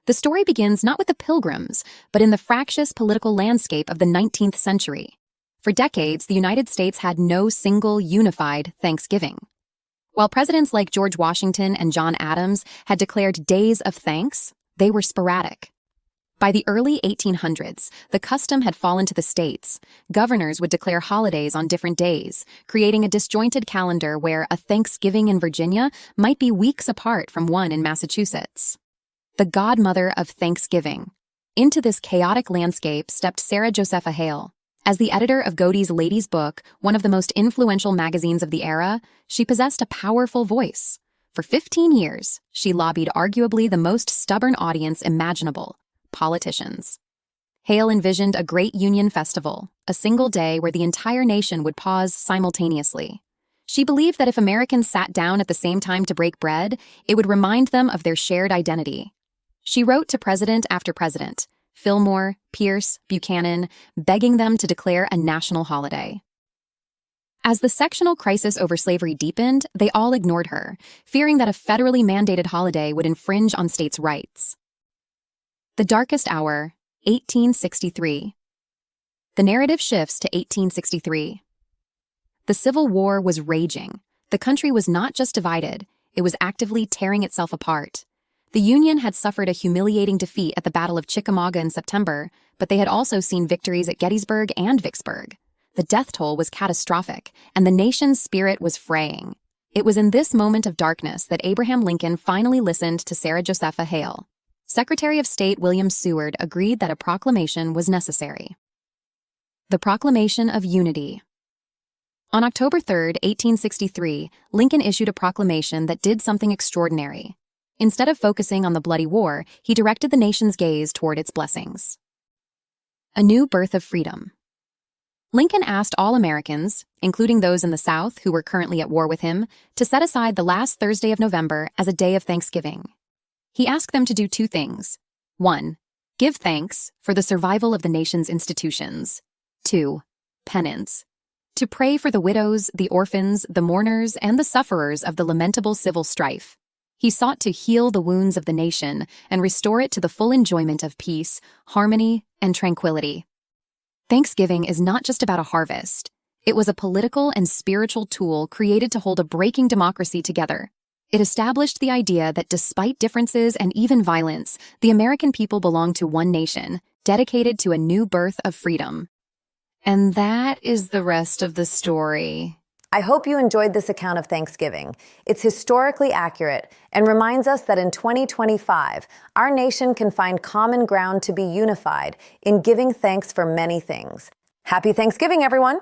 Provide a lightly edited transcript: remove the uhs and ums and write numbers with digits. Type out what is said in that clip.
The story begins not with the Pilgrims, but in the fractious political landscape of the 19th century. For decades, the United States had no single, unified Thanksgiving. While presidents like George Washington and John Adams had declared days of thanks, they were sporadic. By the early 1800s, the custom had fallen to the states. Governors would declare holidays on different days, creating a disjointed calendar where a Thanksgiving in Virginia might be weeks apart from one in Massachusetts. The godmother of Thanksgiving. Into this chaotic landscape stepped Sarah Josepha Hale. As the editor of Godey's Lady's Book, one of the most influential magazines of the era, she possessed a powerful voice. For 15 years, she lobbied arguably the most stubborn audience imaginable: politicians. Hale envisioned a great Union festival, a single day where the entire nation would pause simultaneously. She believed that if Americans sat down at the same time to break bread, it would remind them of their shared identity. She wrote to president after president, Fillmore, Pierce, Buchanan, begging them to declare a national holiday. As the sectional crisis over slavery deepened, they all ignored her, fearing that a federally mandated holiday would infringe on states' rights. The darkest hour, 1863. The narrative shifts to 1863. The Civil War was raging. The country was not just divided, it was actively tearing itself apart. The Union had suffered a humiliating defeat at the Battle of Chickamauga in September, but they had also seen victories at Gettysburg and Vicksburg. The death toll was catastrophic, and the nation's spirit was fraying. It was in this moment of darkness that Abraham Lincoln finally listened to Sarah Josepha Hale. Secretary of State William Seward agreed that a proclamation was necessary. The Proclamation of Unity. On October 3, 1863, Lincoln issued a proclamation that did something extraordinary. Instead of focusing on the bloody war, he directed the nation's gaze toward its blessings. A new birth of freedom. Lincoln asked all Americans, including those in the South who were currently at war with him, to set aside the last Thursday of November as a day of Thanksgiving. He asked them to do two things. 1. Give thanks for the survival of the nation's institutions. 2. Penance. To pray for the widows, the orphans, the mourners, and the sufferers of the lamentable civil strife. He sought to heal the wounds of the nation and restore it to the full enjoyment of peace, harmony, and tranquility. Thanksgiving is not just about a harvest. It was a political and spiritual tool created to hold a breaking democracy together. It established the idea that despite differences and even violence, the American people belong to one nation, dedicated to a new birth of freedom. And that is the rest of the story. I hope you enjoyed this account of Thanksgiving. It's historically accurate and reminds us that in 2025, our nation can find common ground to be unified in giving thanks for many things. Happy Thanksgiving, everyone!